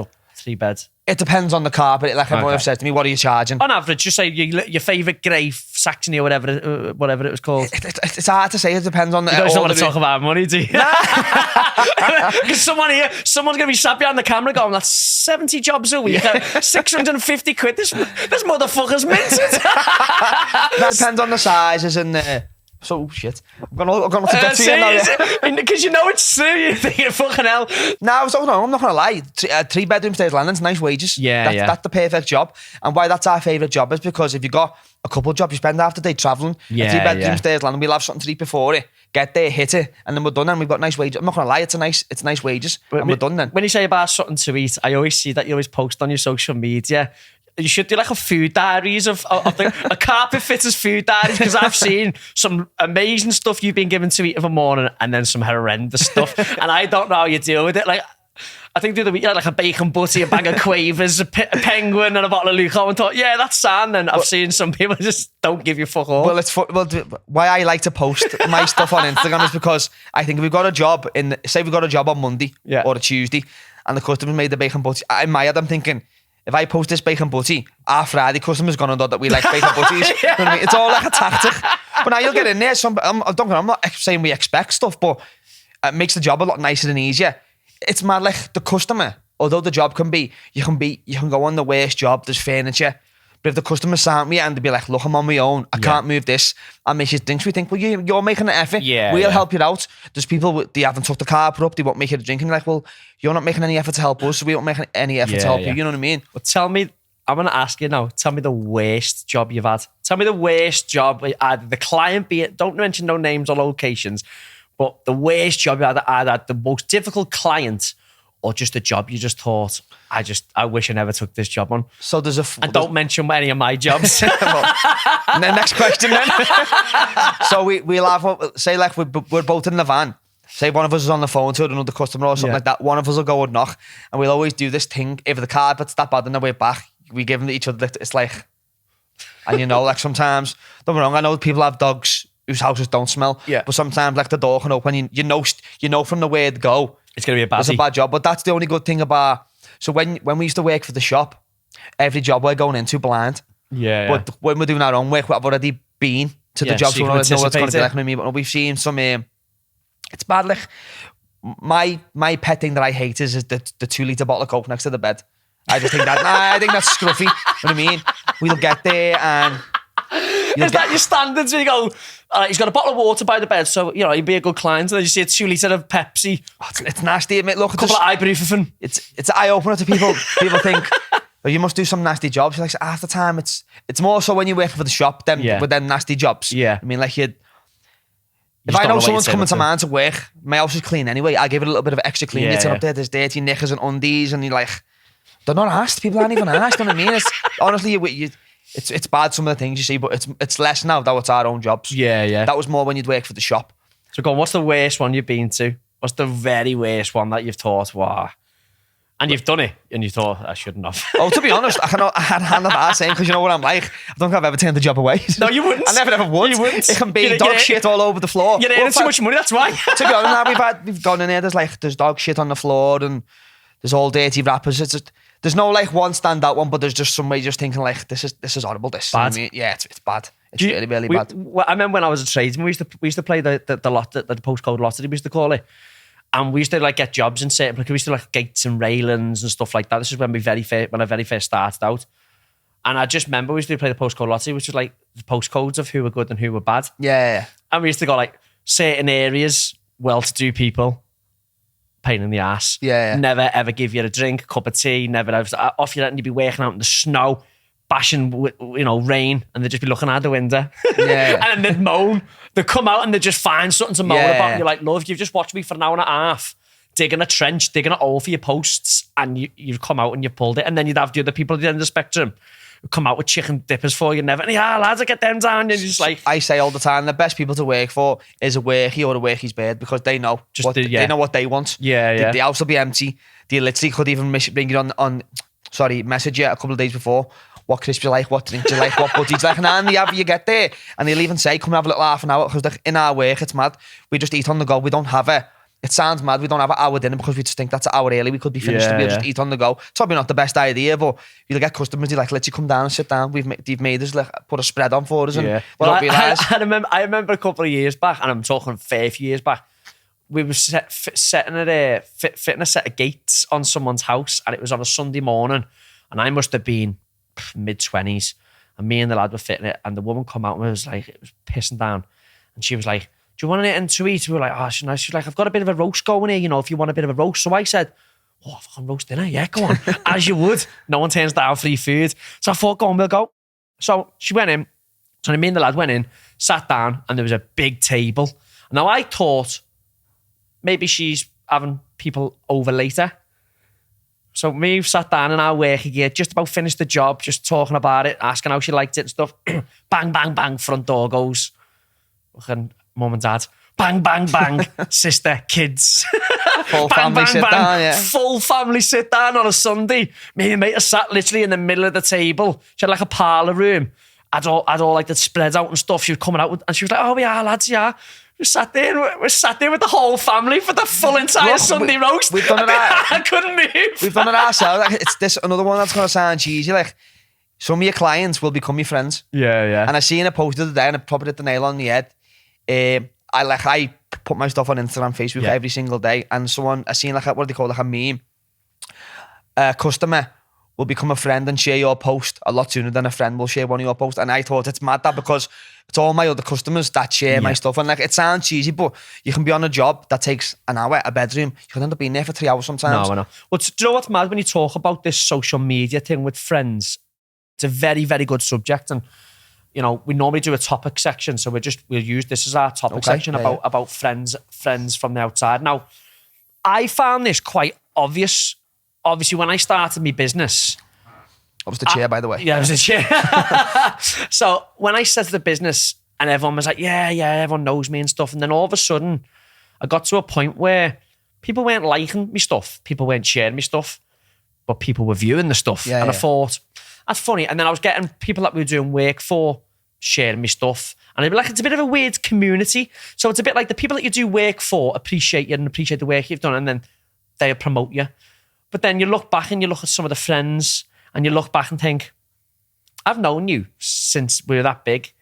It depends on the carpet. Like everyone have said to me, what are you charging? On average, just say your favourite grey Saxony or whatever it was called. It's hard to say. It depends on the... You don't want to talk about money, do you? Because someone's going to be sat behind the camera going, that's 70 jobs a week, 650 quid. This motherfucker's minted. That depends on the sizes and so shit. I'm gonna to get to you now. Because you know it's true. You think, fucking hell. No, I'm not gonna lie. 3-bedroom stairs landing's nice wages. That's the perfect job. And why that's our favourite job is because if you got a couple of jobs, you spend half the day travelling. A 3-bedroom stairs landing, we'll have something to eat before it. Get there, hit it, and then we're done. And we've got nice wages. I'm not gonna lie, it's nice wages, and we're done then. When you say about something to eat, I always see that you always post on your social media. You should do like a food diaries of a carpet fitter's food diaries, because I've seen some amazing stuff you've been given to eat of a morning and then some horrendous stuff, and I don't know how you deal with it. Like, I think the other week you had like a bacon butty, a bag of quavers, a penguin, and a bottle of Luco, and thought, yeah, that's sound. And I've seen some people just don't give you fuck all. Well, why I like to post my stuff on Instagram is because I think if we've got a job say we've got a job on Monday or a Tuesday, and the customer's made the bacon butty, in my head I'm thinking, if I post this bacon butty, our Friday customers gonna know that we like bacon butties. You know what I mean? It's all like a tactic. But now you'll get in there. I'm not saying we expect stuff, but it makes the job a lot nicer and easier. It's mad, like the customer, although the job can be, you can go on the worst job, there's furniture. But if the customer sat me and they'd be like, look, I'm on my own, I can't move this, I make you drinks, we think, well, you're making an effort, we'll help you out. There's people, they haven't took the carpet up, they won't make you a drink, and you're like, well, you're not making any effort to help us, so we won't make any effort to help you, you know what I mean? Well, tell me, I'm going to ask you now, tell me the worst job you've had. Tell me the worst job, either the client be it, don't mention no names or locations, but the worst job you had the most difficult client, or just a job you just thought, I wish I never took this job on. So there's and don't mention any of my jobs. And then next question then. So we'll have, say like we're both in the van. Say one of us is on the phone to another customer or something like that. One of us will go and knock. And we'll always do this thing. If the carpet's that bad on the way back, we give them to each other. It's like, and you know, like sometimes, don't get me wrong, I know people have dogs whose houses don't smell. Yeah. But sometimes like the door can open. You know from the word go, it's going to be it's a bad job. But that's the only good thing about... So when we used to work for the shop, every job we're going into blind. Yeah. But when we're doing our own work, we've already been to the job, so we don't know what's going to be like. But we've seen some... it's bad. Like, my pet thing that I hate is the 2-litre bottle of Coke next to the bed. I just think that... I think that's scruffy. You know what I mean? We'll get there and... Is that your standards? You go, he's got a bottle of water by the bed, so, you know, he'd be a good client. And then you see a 2-litre of Pepsi. Oh, it's nasty, mate. Look, a couple of ibuprofen. It's an eye-opener to people. People think, oh, you must do some nasty jobs. You're like, half the time, it's more so when you're working for the shop with them nasty jobs. Yeah. I mean, like, if I know someone's coming to mine to work, my house is clean anyway, I give it a little bit of extra clean. You turn up there, there's dirty knickers and undies, and you're like, they're not asked. People aren't even asked. You know what I mean? Honestly, it's bad, some of the things you see, but it's less now that it's our own jobs. Yeah. That was more when you'd work for the shop. So go on, what's the worst one you've been to? What's the very worst one that you've thought, wow? And you've done it, and you thought, I shouldn't have. Oh, to be honest, I had a hand on that saying, because you know what I'm like? I don't think I've ever turned the job away. No, you wouldn't. I never ever would. You wouldn't. It can be dog shit all over the floor. You're earning too much money, that's why. To be honest, now we've gone in here, there's dog shit on the floor, and there's all dirty wrappers. It's just... There's no like one standout one, but there's just some way just thinking like this is horrible. This bad. You know I mean? Yeah, it's bad. It's really bad. I remember when I was a tradesman, we used to play the postcode lottery, we used to call it, and we used to like get jobs in certain. Like we used to like gates and railings and stuff like that. This is when I very first started out, and I just remember we used to play the postcode lottery, which was like the postcodes of who were good and who were bad. Yeah. And we used to go like certain areas, well-to-do people. Pain in the ass. Yeah. Never ever give you a drink, a cup of tea, never ever off you, and you'd be working out in the snow, bashing with, rain, and they'd just be looking out the window. Yeah. And then they'd moan. They'd come out and they'd just find something to moan about. And you're like, love, you've just watched me for an hour and a half, digging a trench, digging a hole for your posts, and you've come out and you've pulled it. And then you'd have the other people at the end of the spectrum who come out with chicken dippers for you. Never, lads, I get them down. And you're just like... I say all the time, the best people to work for is a workie or a workie's bird, because they know they know what they want. Yeah. The house will be empty. They literally could even bring you message you a couple of days before. What crisps you like, what drinks you like, what buddies like, and you get there. And they'll even say, come and have a little half an hour, because in our work, it's mad. We just eat on the go. We don't have it sounds mad, we don't have an hour dinner because we just think that's an hour early. We could be finished and we'll just eat on the go. It's probably not the best idea, but you'll get customers, they're like, let you come down and sit down. They've made us like, put a spread on for us. And I remember a couple of years back, and I'm talking a fair few years back, we were fitting a set of gates on someone's house, and it was on a Sunday morning, and I must have been mid-20s, and me and the lad were fitting it, and the woman come out and was like, it was pissing down, and she was like, do you want anything to eat? We were like, oh, she's nice. She's like, I've got a bit of a roast going here, if you want a bit of a roast. So I said, oh, fucking roast dinner, yeah, go on. As you would. No one turns down free food. So I thought, go on, we'll go. So she went in. So me and the lad went in, sat down, and there was a big table. Now I thought maybe she's having people over later. So me sat down in our working gear, just about finished the job, just talking about it, asking how she liked it and stuff. Bang, bang, bang, front door goes. Fucking mum and dad. Bang, bang, bang. Sister, kids. Full bang, family bang, sit bang. down, yeah. Full family sit down on a Sunday. Me and mate are sat literally in the middle of the table. She had like a parlour room. Had all like the spreads out and stuff. She was coming out with, and she was like, oh yeah, lads, yeah. We sat there with the whole family for the full entire Sunday roast. We've done it. I couldn't move. We've done it ourselves. Like, it's this another one that's gonna sound cheesy. Like some of your clients will become your friends. Yeah. And I seen a post the other day and it probably hit the nail on the head. I put my stuff on Instagram, Facebook every single day, and I seen like what do they call like a meme. A customer will become a friend and share your post a lot sooner than a friend will share one of your posts. And I thought it's mad that because it's all my other customers that share my stuff. And like it sounds cheesy, but you can be on a job that takes an hour, a bedroom. You can end up being there for 3 hours sometimes. No, I know. Well, do you know what's mad when you talk about this social media thing with friends? It's a very, very good subject. And, you know, we normally do a topic section. So we'll use this as our topic section about friends from the outside. Now, I found this quite obvious. Obviously, when I started my business... I was the chair, by the way. Yeah, I was the chair. So when I started the business and everyone was like, yeah, everyone knows me and stuff. And then all of a sudden, I got to a point where people weren't liking me stuff. People weren't sharing me stuff. But people were viewing the stuff. I thought, that's funny. And then I was getting people that we were doing work for sharing me stuff. And it'd be like, it's a bit of a weird community. So it's a bit like the people that you do work for appreciate you and appreciate the work you've done. And then they'll promote you. But then you look back and you look at some of the friends and you look back and think, I've known you since we were that big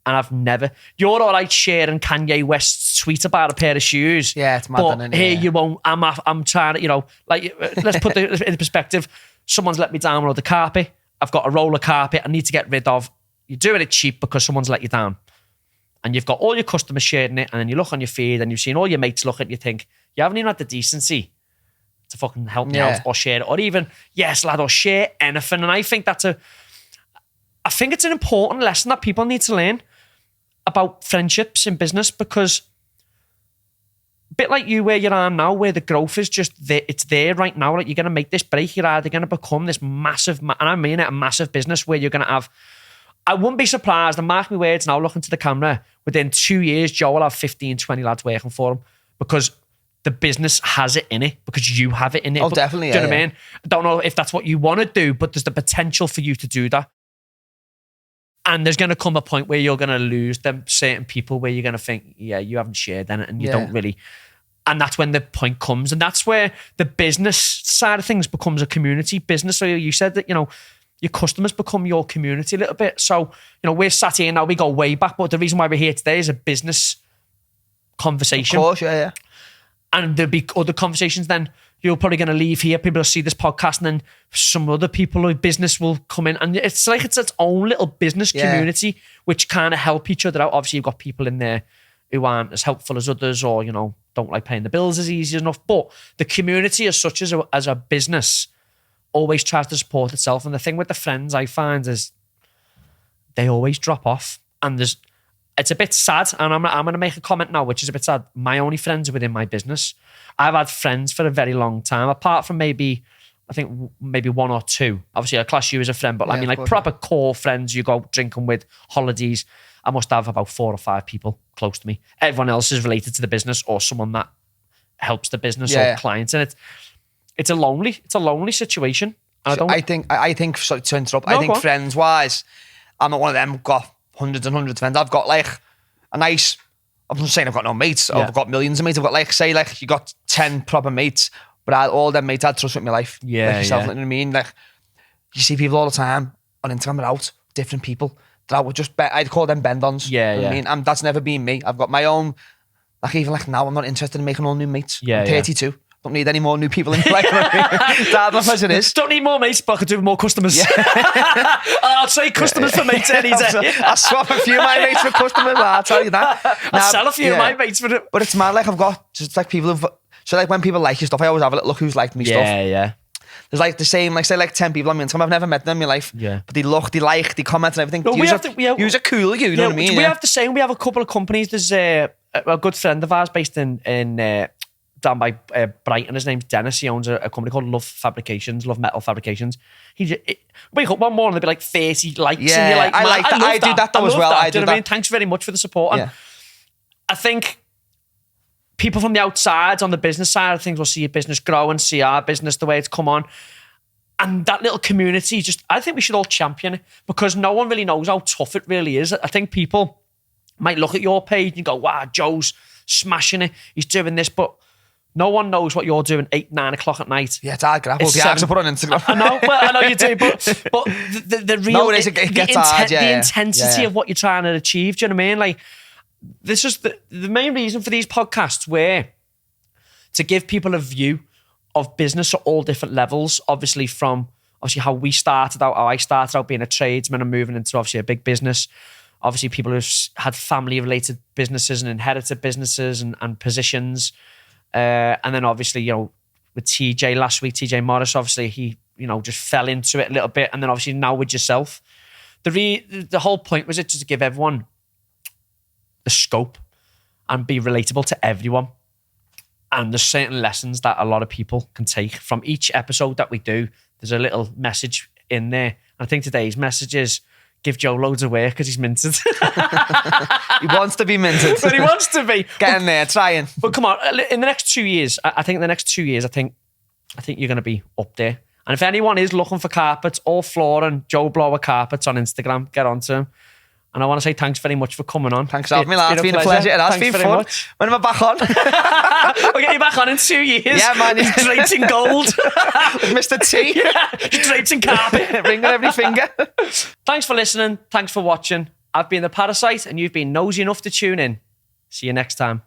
and I've never... You're all right sharing Kanye West's tweet about a pair of shoes. Yeah, it's mad. But here you won't... I'm trying to, you know, like, let's put it in perspective. Someone's let me down on the carpet. I've got a roller carpet I need to get rid of. You're doing it cheap because someone's let you down. And you've got all your customers sharing it and then you look on your feed and you've seen all your mates look at it and you think, you haven't even had the decency to fucking help me out or share it, or even, yes, lad, or share anything. And I think I think it's an important lesson that people need to learn about friendships in business, because a bit like you where you are now, where the growth is just there, it's there right now. Like, you're going to make this break, you're either going to become this massive, and I mean it, a massive business where you're going to have, I wouldn't be surprised, and mark my words now, looking to the camera, within 2 years, Joe will have 15, 20 lads working for him, because the business has it in it, because you have it in it. Oh, definitely. Do you know what I mean? I don't know if that's what you want to do, but there's the potential for you to do that. And there's going to come a point where you're going to lose them certain people where you're going to think, yeah, you haven't shared in it and you don't really. And that's when the point comes. And that's where the business side of things becomes a community business. So you said that, you know, your customers become your community a little bit. So, you know, we're sat here now, we go way back, but the reason why we're here today is a business conversation. Of course, yeah. And there'll be other conversations then. You're probably going to leave here, people will see this podcast, and then some other people or business will come in. And it's like it's its own little business community, which kind of help each other out. Obviously, you've got people in there who aren't as helpful as others, or, you know, don't like paying the bills as easy enough. But the community as such, as a business, always tries to support itself. And the thing with the friends I find is they always drop off. And it's a bit sad, and I'm going to make a comment now, which is a bit sad. My only friends are within my business. I've had friends for a very long time, apart from maybe one or two. Obviously, I class you as a friend, but I mean, like proper core friends you go drinking with, holidays. I must have about 4 or 5 people close to me. Everyone else is related to the business or someone that helps the business or clients. And it's a lonely situation. I think, sorry to interrupt, I think friends-wise, I'm not one of them who've got hundreds and hundreds of friends. I've got like a nice, I'm not saying I've got no mates, I've got millions of mates. I've got like, say like you got 10 proper mates, but all them mates I'd trust with my life. Yeah, like yourself, you know what I mean? Like, you see people all the time on Instagram, they're out, different people. That I would just, I'd call them bend-ons. Yeah, you know what I mean? That's never been me. I've got my own, like even like now, I'm not interested in making all new mates. I'm 32. Don't need any more new people in my life. Dad, as it is. Don't need more mates, but I could do with more customers. I'll say customers for mates any day. I'll swap a few of my mates for customers, I'll tell you that. I'll sell a few of my mates for it. But it's mad, like I've got just like people who've, so like when people like your stuff, I always have a look who's liked me stuff. Yeah. There's like the same, like say like 10 people on Instagram, I've never met them in my life. Yeah. But they look, they like, they comment and everything. No, Use a cool, you know what I mean? We have the same. We have a couple of companies. There's a good friend of ours based in down by Brighton. His name's Dennis. He owns a company called Love Metal Fabrications. Wake up one morning, there'll be like 30 likes. Yeah, and you're like, I like that. I do that though as well. I do you know what I mean? Thanks very much for the support. And I think people from the outside on the business side of things will see your business grow and see our business the way it's come on. And that little community, I think we should all champion it, because no one really knows how tough it really is. I think people might look at your page and you go, wow, Joe's smashing it. He's doing this, but no one knows what you're doing 8, 9 o'clock at night. Yeah, it's hard grapple. It's Yeah, I 7. put on Instagram. I know you do, but the real No, it gets hard, yeah, the intensity of what you're trying to achieve. Do you know what I mean? Like, this is the main reason for these podcasts were to give people a view of business at all different levels. Obviously, from how we started out, how I started out being a tradesman and moving into obviously a big business. Obviously, people who've had family-related businesses and inherited businesses and positions. And then obviously, with TJ last week, TJ Morris, obviously he, just fell into it a little bit. And then obviously now with yourself. The whole point was it just to give everyone the scope and be relatable to everyone. And there's certain lessons that a lot of people can take from each episode that we do. There's a little message in there. I think today's message is give Joe loads of work because he's minted. He wants to be minted. But he wants to be. Get in there, trying. But come on, in the next 2 years, I think you're going to be up there. And if anyone is looking for carpets or flooring, Joe Blower Carpets on Instagram, get onto him. And I want to say thanks very much for coming on. Thanks for having me, lad. It's been a pleasure. It has been fun. Much. When am I back on? We'll get you back on in 2 years. Yeah, man. Draped in gold. Mr. T. Draped in carpet. Ring on every finger. Thanks for listening. Thanks for watching. I've been the Parasite and you've been nosy enough to tune in. See you next time.